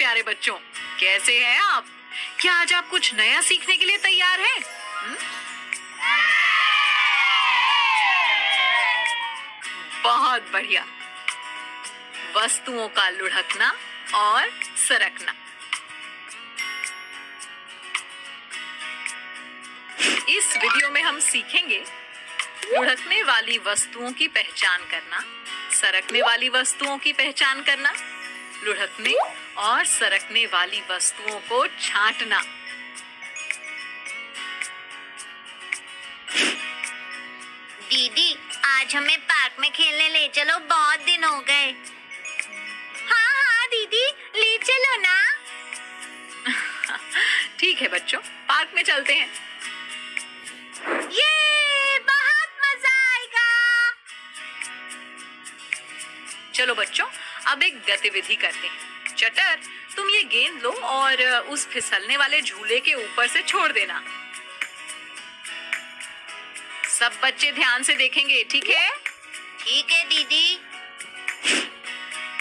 प्यारे बच्चों, कैसे हैं आप? क्या आज आप कुछ नया सीखने के लिए तैयार हैं? बहुत बढ़िया। वस्तुओं का लुढ़कना और सरकना। इस वीडियो में हम सीखेंगे लुढ़कने वाली वस्तुओं की पहचान करना, सरकने वाली वस्तुओं की पहचान करना, लुढ़कने और सरकने वाली वस्तुओं को छांटना। दीदी, आज हमें पार्क में खेलने ले चलो, बहुत दिन हो गए। हाँ हाँ दीदी, ले चलो ना। ठीक है बच्चों, पार्क में चलते हैं। ये बहुत मजा आएगा। चलो बच्चों, अब एक गतिविधि करते हैं। चटर, तुम ये गेंद लो और उस फिसलने वाले झूले के ऊपर से छोड़ देना। सब बच्चे ध्यान से देखेंगे, ठीक है? ठीक है दीदी।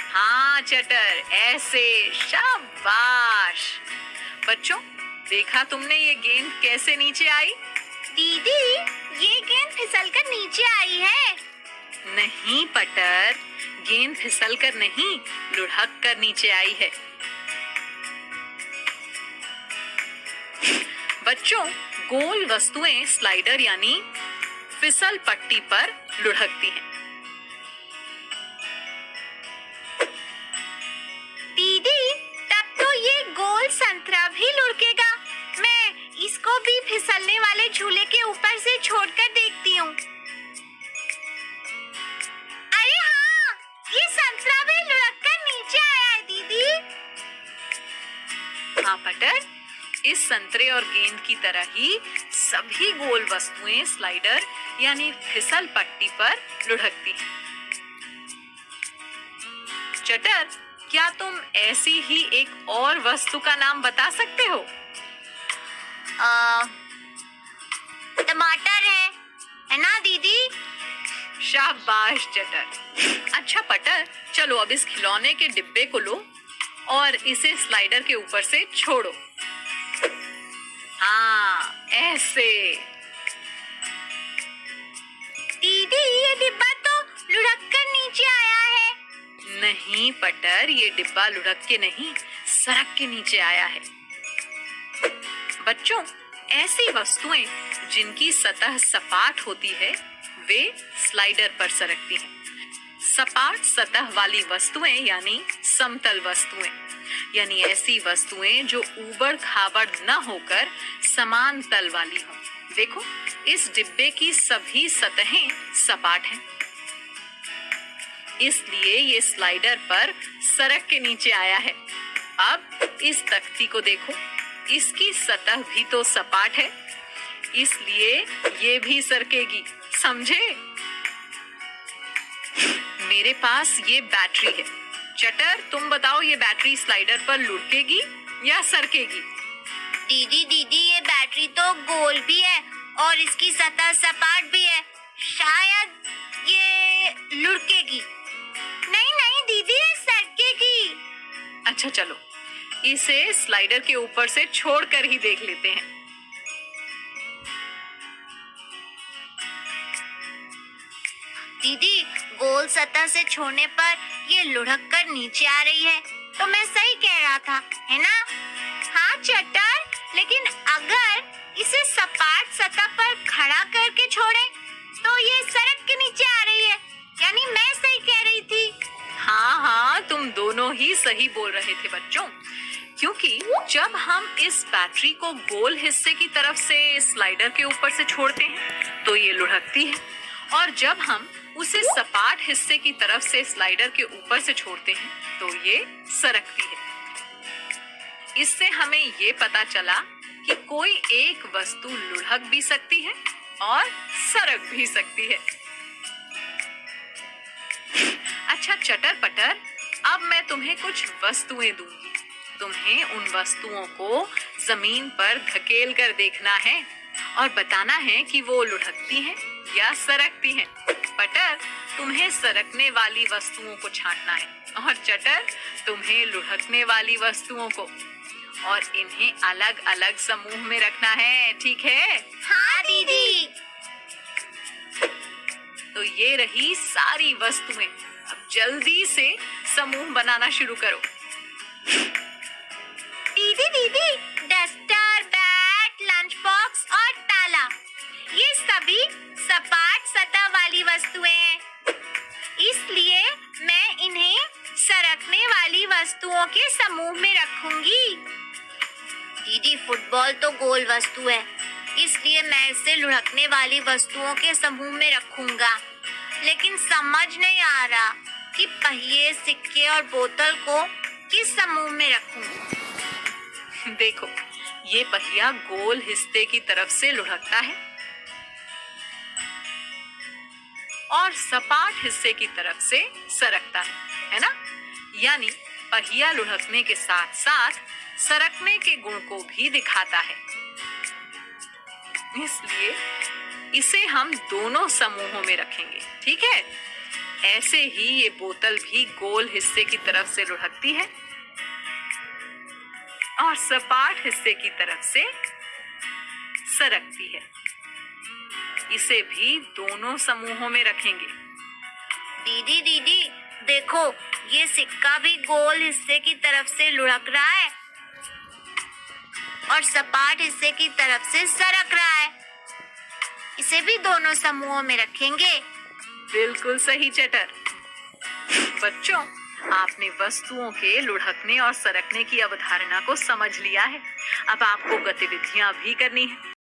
हाँ चटर, ऐसे, शाबाश। बच्चों, देखा तुमने ये गेंद कैसे नीचे आई? दीदी, ये गेंद फिसलकर नीचे आई है। नहीं पटर, गेंद फिसलकर नहीं, लुढ़क कर नीचे आई है। बच्चों, गोल वस्तुएं स्लाइडर यानी फिसल पट्टी पर लुढ़कती हैं। दीदी, तब तो ये गोल संतरा भी लुढ़केगा। मैं इसको भी फिसलने वाले झूले के ऊपर से छोड़कर देखती हूँ। अरे हाँ, ये संतरा भी लुढ़ककर नीचे आया है दीदी। हाँ पटर, इस संतरे और गेंद की तरह ही सभी गोल वस्तुएं स्लाइडर यानी फिसल पट्टी पर लुढ़कती हैं। चटर, क्या तुम ऐसी ही एक और वस्तु का नाम बता सकते हो? टमाटर है ना दीदी? शाबाश चटर। अच्छा पटर, चलो अब इस खिलौने के डिब्बे को लो और इसे स्लाइडर के ऊपर से छोड़ो। हाँ, ऐसे। दीदी, ये डिब्बा तो लुढ़क कर नीचे आया है। नहीं पटर, ये डिब्बा लुढ़क के नहीं, सरक के नीचे आया है। बच्चों, ऐसी वस्तुएं जिनकी सतह सपाट होती है, वे स्लाइडर पर सरकती हैं। सपाट सतह वाली वस्तुएं यानी समतल वस्तुएं, यानी ऐसी वस्तुएं जो ऊबड़ खाबड़ न होकर समान तल वाली हों। देखो, इस डिब्बे की सभी सतहें सपाट हैं, इसलिए ये स्लाइडर पर सरक के नीचे आया है। अब इस तख्ती को देखो, इसकी सतह भी तो सपाट है, इसलिए ये भी सरकेगी, समझे? मेरे पास ये बैटरी है। चटर, तुम बताओ, ये बैटरी स्लाइडर पर लुढ़केगी या सरकेगी? दीदी, ये बैटरी तो गोल भी है और इसकी सतह सपाट भी है। शायद ये लुढ़केगी। नहीं दीदी, ये सरकेगी। अच्छा चलो, इसे स्लाइडर के ऊपर से छोड़कर ही देख लेते हैं। दीदी, गोल सतह से छोड़ने पर ये लुढ़क कर नीचे आ रही है, तो मैं सही कह रहा था, है ना? हाँ चटर, लेकिन अगर इसे सपाट सतह पर खड़ा करके छोड़े तो ये सरक के नीचे आ रही है, यानी मैं सही कह रही थी। हाँ, तुम दोनों ही सही बोल रहे थे बच्चों, क्योंकि जब हम इस बैटरी को गोल हिस्से की तरफ से स्लाइडर के ऊपर से छोड़ते हैं तो ये लुढ़कती है, और जब हम उसे सपाट हिस्से की तरफ से स्लाइडर के ऊपर से छोड़ते हैं तो ये सरकती है। इससे हमें ये पता चला कि कोई एक वस्तु लुढ़क भी सकती है और सरक भी सकती है। अच्छा चटर पटर, अब मैं तुम्हें कुछ वस्तुएं दूंगी। तुम्हें उन वस्तुओं को जमीन पर धकेल कर देखना है और बताना है कि वो लुढ़कती हैं या सरकती हैं। पटर, तुम्हें सरकने वाली वस्तुओं को छांटना है और चटर तुम्हें लुढ़कने वाली वस्तुओं को, और इन्हें अलग अलग समूह में रखना है, ठीक है? हाँ दीदी। तो ये रही सारी वस्तुएं। अब जल्दी से समूह बनाना शुरू करो। दीदी, डस्टर, बैट, लंच बॉक्स और ताला, ये सभी सपाट सतह वाली वस्तुएं हैं, इसलिए मैं इन्हें सरकने वाली वस्तुओं के समूह में रखूंगी। दीदी, फुटबॉल तो गोल वस्तु है, इसलिए मैं इसे लुढ़कने वाली वस्तुओं के समूह में रखूंगा। लेकिन समझ नहीं आ रहा कि पहिए, सिक्के और बोतल को किस समूह में रखूं। देखो, ये पहिया गोल हिस्से की तरफ से लुढ़कता है और सपाट हिस्से की तरफ से सरकता है ना? यानी पहिया लुढ़कने के साथ साथ सरकने के गुण को भी दिखाता है। इसलिए इसे हम दोनों समूहों में रखेंगे, ठीक है? ऐसे ही ये बोतल भी गोल हिस्से की तरफ से लुढ़कती है और सपाट हिस्से की तरफ से सरकती है। इसे भी दोनों समूहों में रखेंगे। दीदी, देखो, ये सिक्का भी गोल हिस्से की तरफ से लुढ़क रहा है और सपाट हिस्से की तरफ से सरक रहा है। इसे भी दोनों समूहों में रखेंगे। बिल्कुल सही चटर। बच्चों, आपने वस्तुओं के लुढ़कने और सरकने की अवधारणा को समझ लिया है। अब आपको गतिविधियां भी करनी है।